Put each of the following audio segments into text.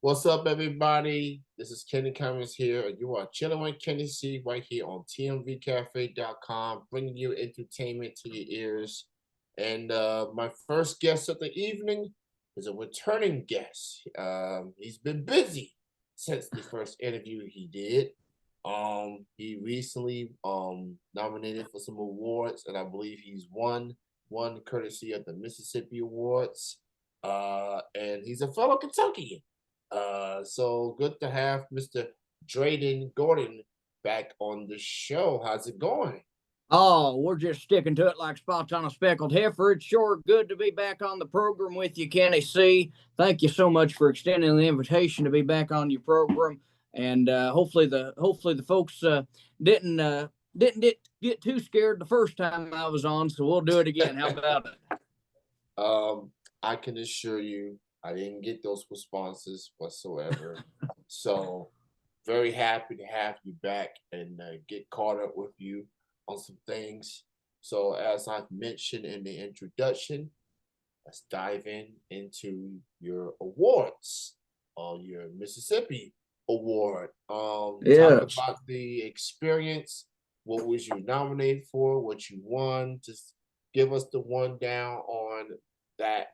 What's up, everybody? This is Kenny Cummings here, and you are chilling with Kenny C right here on tmvcafe.com, bringing you entertainment to your ears. And my first guest of the evening is a returning guest. He's been busy since the first interview he did. He recently nominated for some awards, and I believe he's won one courtesy of the Mississippi Awards. And he's a fellow Kentuckian. So good to have Mr. Dreyden Gordon back on the show. How's it going? Oh, we're just sticking to it like spots on a speckled heifer. It's sure good to be back on the program with you, Kenny C. Thank you so much for extending the invitation to be back on your program, and hopefully the folks didn't get too scared the first time I was on, so we'll do it again. How about it? I can assure you, I didn't get those responses whatsoever. So very happy to have you back and get caught up with you on some things. So as I've mentioned in the introduction, let's dive into your awards, your Mississippi Award. Talk Yes. about the experience. What was you nominated for? What you won? Just give us the rundown on that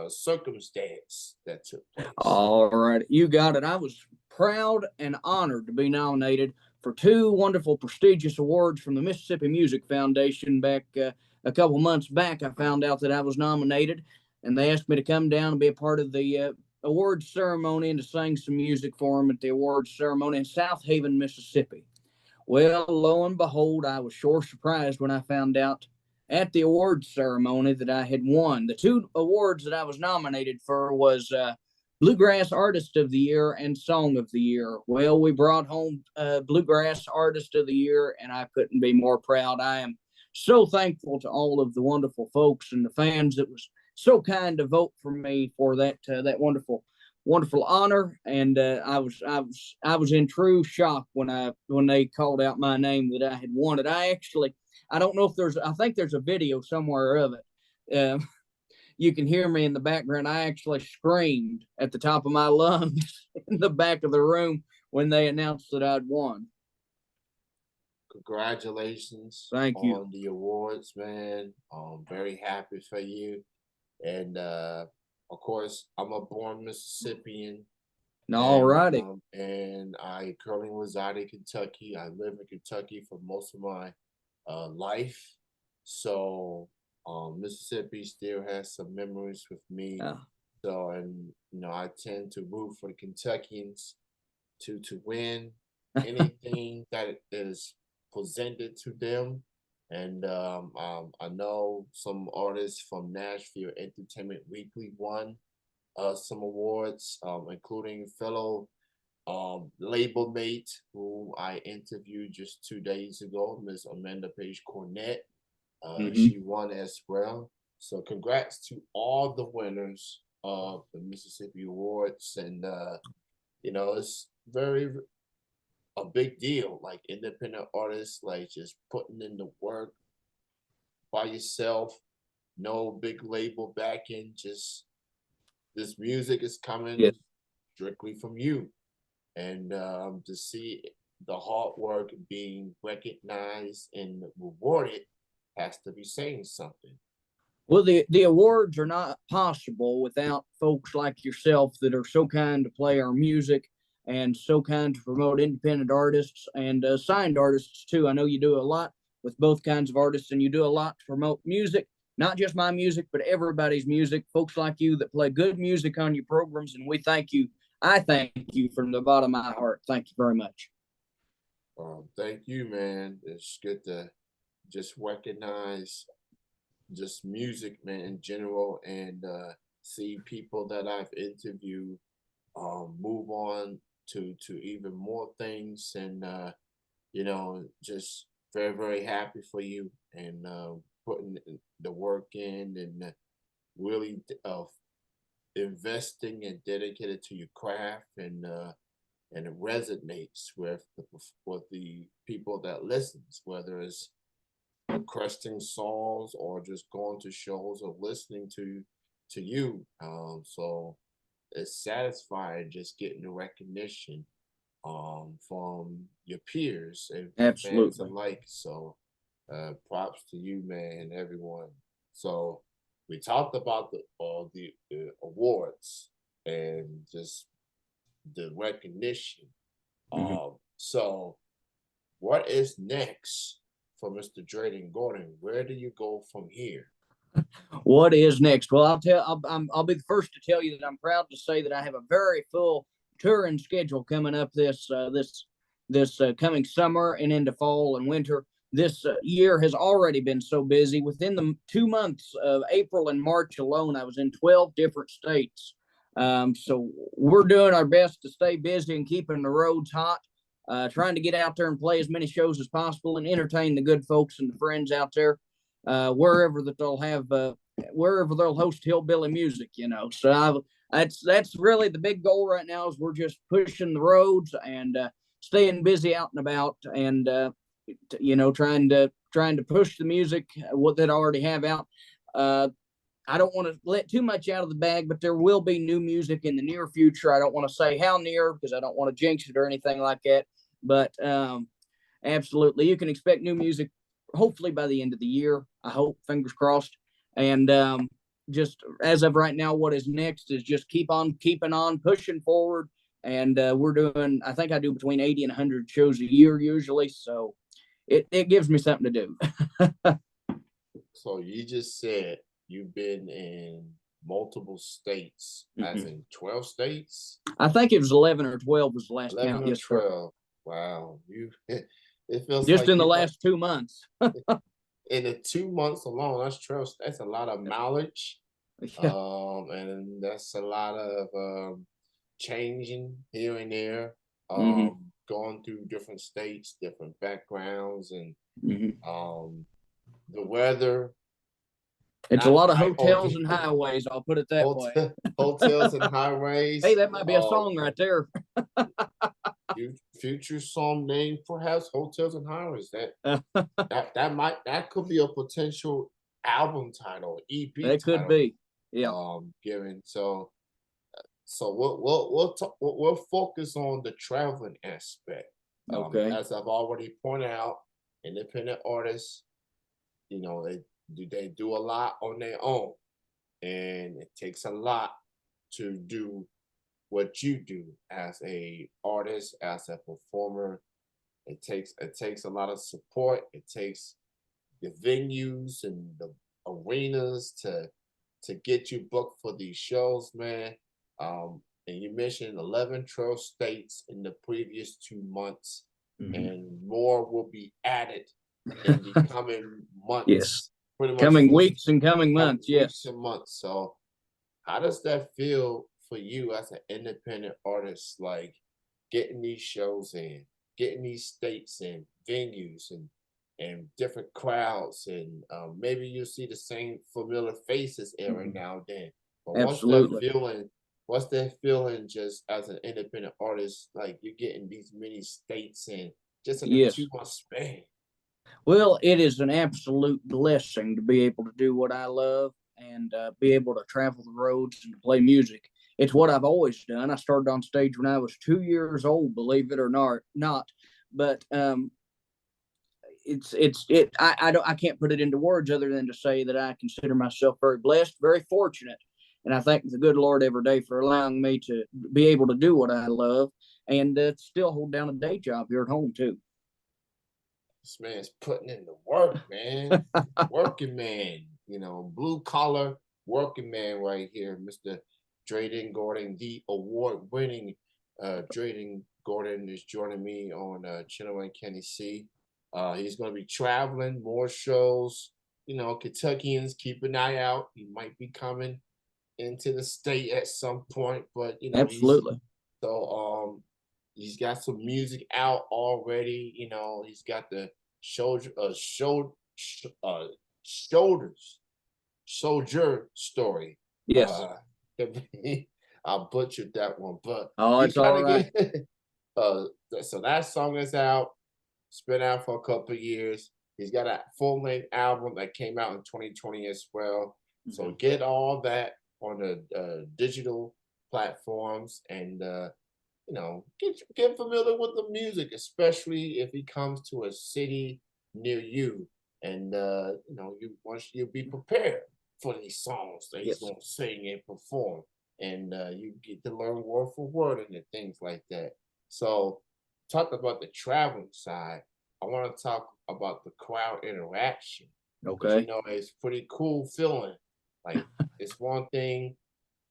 circumstance that took place. All right, you got it. I was proud and honored to be nominated for two wonderful, prestigious awards from the Mississippi Music Foundation. Back a couple months back, I found out that I was nominated, and they asked me to come down and be a part of the awards ceremony and to sing some music for them at the awards ceremony in South Haven, Mississippi. Well, lo and behold, I was sure surprised when I found out at the awards ceremony that I had won. The two awards that I was nominated for was Bluegrass Artist of the Year and Song of the Year. Well, we brought home Bluegrass Artist of the Year, and I couldn't be more proud. I am so thankful to all of the wonderful folks and the fans that was so kind to vote for me for that wonderful honor, and I was in true shock when they called out my name that I had won it. I don't know if I think there's a video somewhere of it. You can hear me in the background. I actually screamed at the top of my lungs in the back of the room when they announced that I'd won. Congratulations Thank you on the awards, man. Very happy for you. And of course, I'm a born Mississippian. All righty. And I currently reside in Kentucky. I live in Kentucky for most of my life. So Mississippi still has some memories with me. So, and I tend to root for the Kentuckians to win anything that is presented to them. And I know some artists from Nashville Entertainment Weekly won some awards, including fellow label mate who I interviewed just 2 days ago, Miss Amanda Page Cornett. She won as well. So congrats to all the winners of the Mississippi Awards. And, it's very a big deal, like independent artists, like just putting in the work by yourself, no big label backing, just this music is coming strictly from you. And to see the hard work being recognized and rewarded has to be saying something. Well, the awards are not possible without folks like yourself that are so kind to play our music and so kind to promote independent artists and signed artists too. I know you do a lot with both kinds of artists, and you do a lot to promote music, not just my music, but everybody's music. Folks like you that play good music on your programs, and we thank you. I thank you from the bottom of my heart. Thank you very much. Thank you, man. It's good to just recognize just music, man, in general, and see people that I've interviewed move on to even more things, and just very, very happy for you, and putting the work in, and really investing and dedicated to your craft, and it resonates with the people that listens, whether it's requesting songs or just going to shows or listening to you. So it's satisfying just getting the recognition from your peers and fans Absolutely. alike. So props to you, man, and everyone. So we talked about the awards and just the recognition. Mhm. So what is next for Mr. Drayden Gordon? Where do you go from here? What is next? Well, I'll be the first to tell you that I'm proud to say that I have a very full touring schedule coming up this coming summer and into fall and winter. This year has already been so busy. Within the 2 months of April and March alone, I was in 12 different states. So we're doing our best to stay busy and keeping the roads hot, trying to get out there and play as many shows as possible and entertain the good folks and the friends out there, wherever that they'll have, wherever they'll host hillbilly music. So that's really the big goal right now. Is we're just pushing the roads and staying busy out and about, and trying to push the music what that I already have out. I don't want to let too much out of the bag, but there will be new music in the near future. I don't want to say how near because I don't want to jinx it or anything like that. But absolutely, you can expect new music hopefully by the end of the year. I hope, fingers crossed. And just as of right now, what is next is just keep on keeping on, pushing forward. And we're doing, I think I do between 80 and 100 shows a year usually. So it gives me something to do. So you just said you've been in multiple states, as Mhm. in 12 states, I think it was 11 or 12 was the last 11 count. or Yes, sir. 12. Wow, you it feels Just like in the you got last 2 months. in the 2 months alone. That's 12. That's a lot of mileage, Yeah. and that's a lot of changing here and there, Hmm. going through different states, different backgrounds, and Hmm. um, the weather. It's a Not lot of quite on hotels and highways. I'll put it that way. hotels and Hey, highways. that might be a song right there. Future song name perhaps hotels and highways. That could be a potential album title, EP That could title. be. Yeah. Given so we'll focus on the traveling aspect. Okay. As I've already pointed out, independent artists, they do a lot on their own, and it takes a lot to do what you do as a artist, as a performer. It takes a lot of support. It takes the venues and the arenas to get you booked for these shows, man. And you mentioned 11, 12 states in the previous 2 months, Hmm. and more will be added in the coming Yes. months, pretty much Coming for weeks and coming coming months. weeks Yes. and months. So how does that feel for you as an independent artist, like getting these shows in, getting these states and venues and different crowds, and maybe you see the same familiar faces every Hmm. now and then. But what's that Absolutely. feeling? What's that feeling just as an independent artist, like you're getting these many states in just in a Yes. 2 month span? Well, it is an absolute blessing to be able to do what I love and be able to travel the roads and to play music. It's what I've always done. I started on stage when I was 2 years old, believe it or not. But I can't put it into words other than to say that I consider myself very blessed, very fortunate, and I thank the good Lord every day for allowing me to be able to do what I love and still hold down a day job here at home too. This man's putting in the work, man. Working man, blue collar working man right here, Mr. Drayden Gordon, the award winning Drayden Gordon is joining me on Channel and Kenny C. He's going to be traveling more shows. Kentuckians, keep an eye out. He might be coming into the state at some point, but he's Absolutely. so he's got some music out already. He's got the uh, shoulders soldier story. Yes. Uh, I butchered that one, but Oh, you it's all kind of right. get. uh, so that song is out. It's been out for a couple of years. He's got a full length album that came out in 2020 as well. So Mhm. get all that on the digital platforms and get familiar with the music, especially if he comes to a city near you. And you once you'll be prepared for these songs that he's Yes. gonna sing and perform. And you get to learn word for word and things like that. So talk about the traveling side. I want to talk about the crowd interaction because Okay. it's pretty cool feeling. Like it's one thing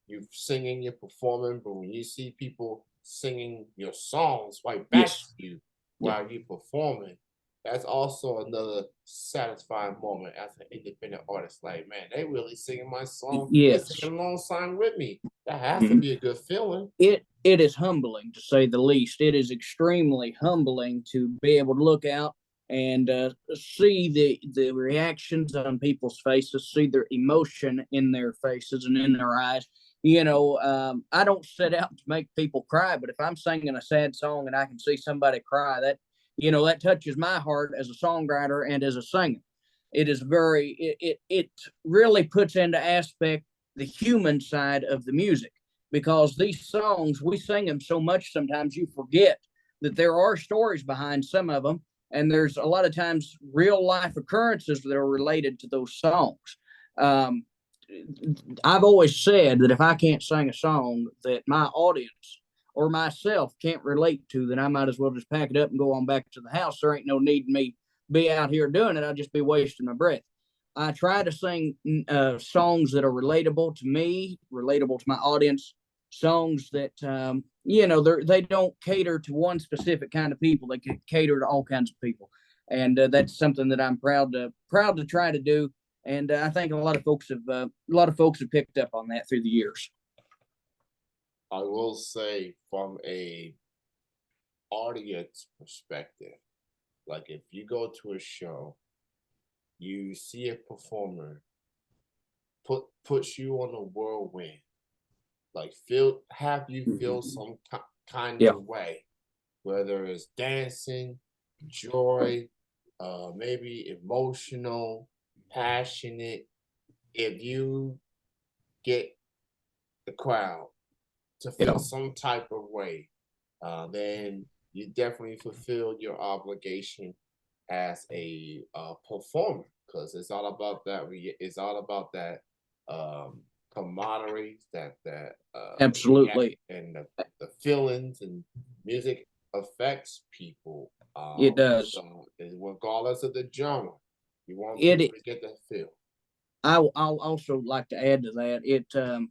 you singing, you're performing, but when you see people singing your songs right back to Yes. you Yeah. while you're performing, that's also another satisfying moment as an independent artist. Like, man, they really singing my song. They Yes. singing alongside with me. That has to Mhm. be a good feeling. It is humbling, to say the least. It is extremely humbling to be able to look out and see the reactions on people's faces, see their emotion in their faces and in their eyes. I don't set out to make people cry, but if I'm singing a sad song and I can see somebody cry, that touches my heart as a songwriter and as a singer. It really puts into aspect the human side of the music, because these songs, we sing them so much sometimes you forget that there are stories behind some of them, and there's a lot of times real life occurrences that are related to those songs. um, I've always said that if I can't sing a song that my audience or myself can't relate to, then I might as well just pack it up and go on back to the house. There ain't no need in me be out here doing it. I'll just be wasting my breath. I try to sing songs that are relatable to me, relatable to my audience, songs that they don't cater to one specific kind of people. They can cater to all kinds of people, and that's something that I'm proud to try to do. And I think a lot of folks have picked up on that through the years. I will say from a audience perspective, like if you go to a show, you see a performer puts you on a whirlwind, like have you feel some kind Yeah. of way, whether it's dancing, joy, maybe emotional, passionate. If you get the crowd to Yeah. feel some type of way, then you definitely fulfill your obligation as a performer, because it's all about that. It's all about that camaraderie, Absolutely. and the feelings, and music affects people. It does. So regardless of the genre, you want people It to get that feel. I'll also like to add to that.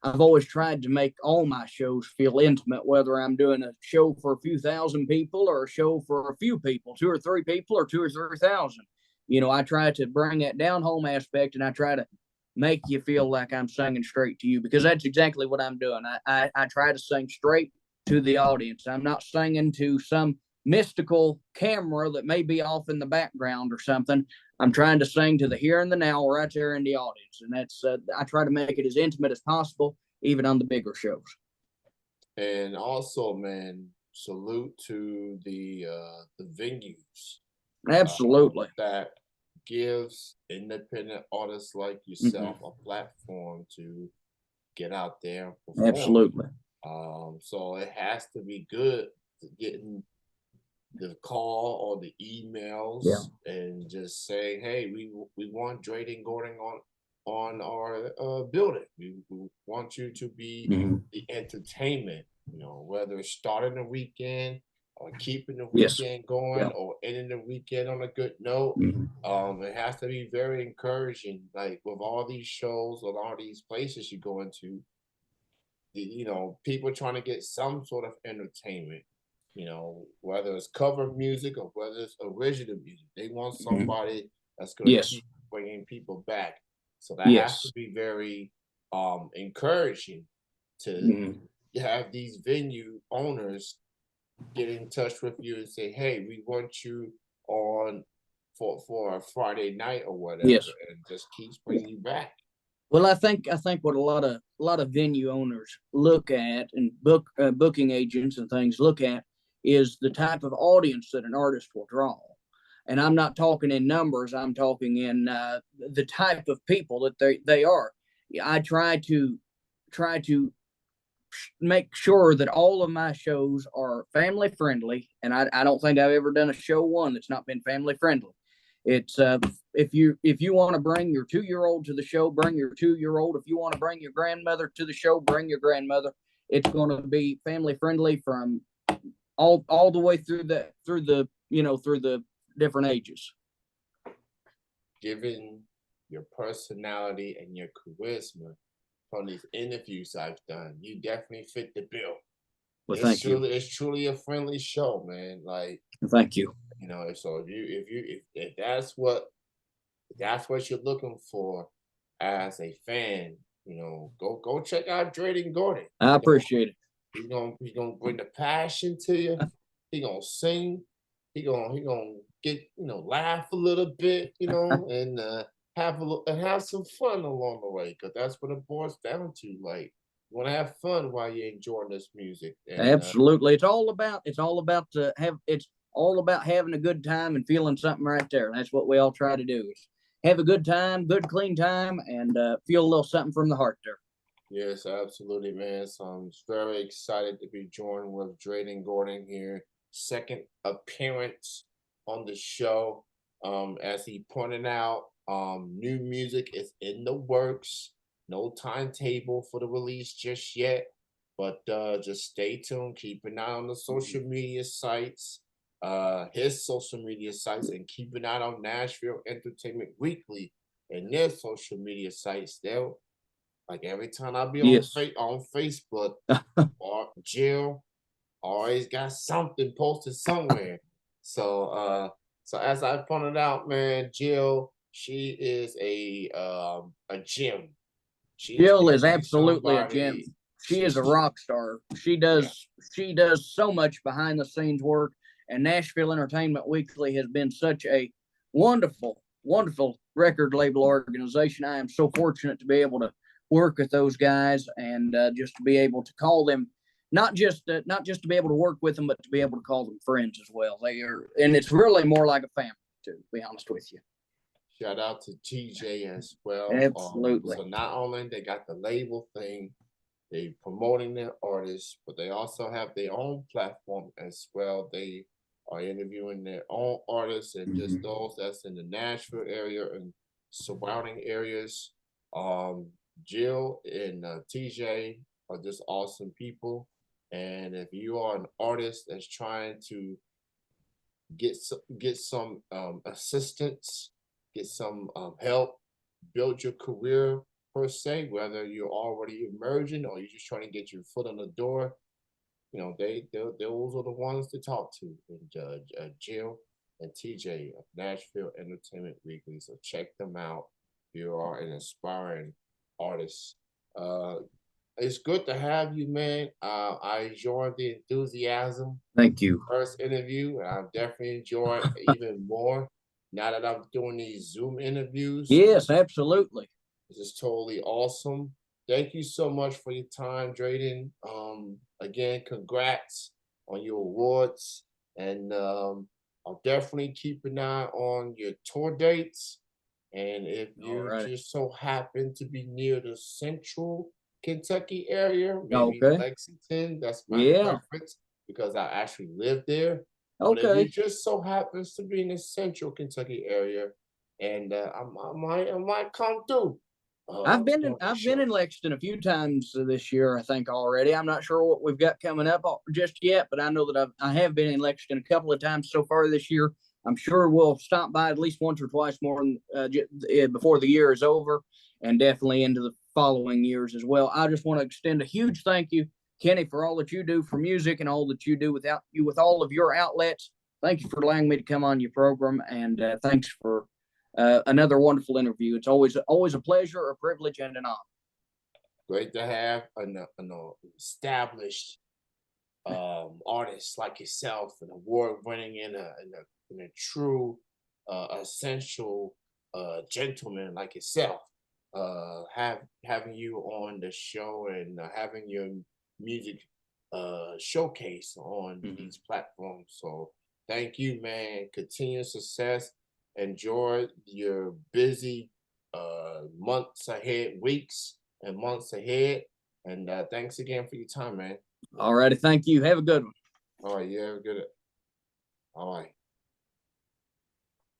I've always tried to make all my shows feel intimate, whether I'm doing a show for a few thousand people or a show for a few people, 2 or 3 people or 2 or 3 thousand. I try to bring that down home aspect, and I try to make you feel like I'm singing straight to you, because that's exactly what I'm doing. I try to sing straight to the audience. I'm not singing to some mystical camera that may be off in the background or something. I'm trying to sing to the here and the now right there in the audience. And that's, I try to make it as intimate as possible, even on the bigger shows. And also, man, salute to the venues Absolutely. that gives independent artists like Mm-hmm. yourself a platform to get out there and perform. Absolutely. So it has to be good to getting the call or the Yeah. emails and just saying, "Hey, we want Dreyden Gordon on our building. We want you to be Mm-hmm. the entertainment. Whether it's starting the weekend or keeping the Yes. weekend going Yeah. or ending the weekend on a good note." Mm-hmm. It has to be very encouraging. Like with all these shows and all these places you go into, people trying to get some sort of entertainment, whether it's cover music or whether it's original music. They want Mm-hmm. somebody that's going to Yes. keep bringing people back. So that has to Yes. be very encouraging to Mm-hmm. have these venue owners get in touch with you and say, "Hey, we want you on for a Friday night or whatever," Yes. and just keeps bringing you back. Well, I think what a lot of venue owners look at, and booking agents and things look at, is the type of audience that an artist will draw. And I'm not talking in numbers. I'm talking in the type of people that they are. I try to make sure that all of my shows are family friendly, and I don't think I've ever done a show one that's not been family friendly. It's if you want to bring your 2 year old to the show, bring your 2 year old. If you want to bring your grandmother to the show, bring your grandmother. It's going to be family friendly from all the way through the through the different ages. Given your personality and your charisma from these interviews I've done, you definitely fit the bill. Well, thank you. It's truly a friendly show, man. Like, Thank you. you know, so if that's what you're looking for as a fan, you know, go check out Dreyden Gordon. I appreciate it. He's gonna bring the passion to you. He gonna sing. He gonna get, you know, laugh a little bit, you know, and have some fun along the way, because that's what it boils down to. Like, you want to have fun while you're enjoying this music. And Absolutely, it's all about it's all about having a good time and feeling something right there. That's what we all try to do: is have a good time, good clean time, and feel a little something from the heart there. yes, absolutely, man. So I'm very excited to be joined with Drayden Gordon here. Second appearance on the show. As he pointed out, new music is in the works. No timetable for the release just yet, but just stay tuned. Keep an eye on the social media sites, his social media sites, and keep an eye on Nashville Entertainment Weekly and their social media sites. They'll, like, every time I be Yes. on Facebook, or Jill always got something posted somewhere. So as I pointed out, man, Jill, she is a gem. She's Jill is definitely absolutely a gem. somebody. She is a She rock star. Yeah, She does so much behind the scenes work, and Nashville Entertainment Weekly has been such a wonderful record label organization. I am so fortunate to be able to work with those guys, and just to be able to call them not just to be able to work with them, but to be able to call them friends as well. They are, and it's really more like a family, to be honest with you. shout out to TJ as well. Absolutely. So not only they got the label thing, they promoting their artists, but they also have their own platform as well. They are interviewing their own artists and just those that's in the Nashville area and surrounding areas. Um, Jill and TJ are just awesome people. And if you are an artist that's trying to get some assistance, get some help, build your career per se, whether you're already emerging or you're just trying to get your foot on the door, you know, those are the ones to talk to. And Jill and TJ of Nashville Entertainment Weekly. So check them out if you are an aspiring artist. Uh, it's good to have you, man. I enjoyed the enthusiasm Thank you. first interview, and I definitely enjoy it even more now that I'm doing these Zoom interviews. Yes, absolutely. This is totally awesome. Thank you so much for your time, Drayden. Again, congrats on your awards, and I'll definitely keep an eye on your tour dates. And if All you right. just so happen to be near the central Kentucky area, maybe Okay. Lexington, that's my Yeah. preference because I actually live there. But if you Okay. just so happens to be in the central Kentucky area, and I might come through during the I've been show. in Lexington a few times this year, I think already. I'm not sure what we've got coming up just yet, but I know that I have been in Lexington a couple of times so far this year. I'm sure we'll stop by at least once or twice more before the year is over, and definitely into the following years as well. I just want to extend a huge thank you, Kenny, for all that you do for music and all that you do with all of your outlets. Thank you for allowing me to come on your program, and thanks for another wonderful interview. It's always a pleasure, a privilege, and an honor. Great to have an established artist like yourself, an award winning in a true essential gentleman like yourself. Having you on the show and having your music showcase on these platforms. So thank you, man. Continued success. Enjoy your busy months ahead, weeks and months ahead. And thanks again for your time, man. All righty. Thank you. Have a good one. All right, you have a good. All right.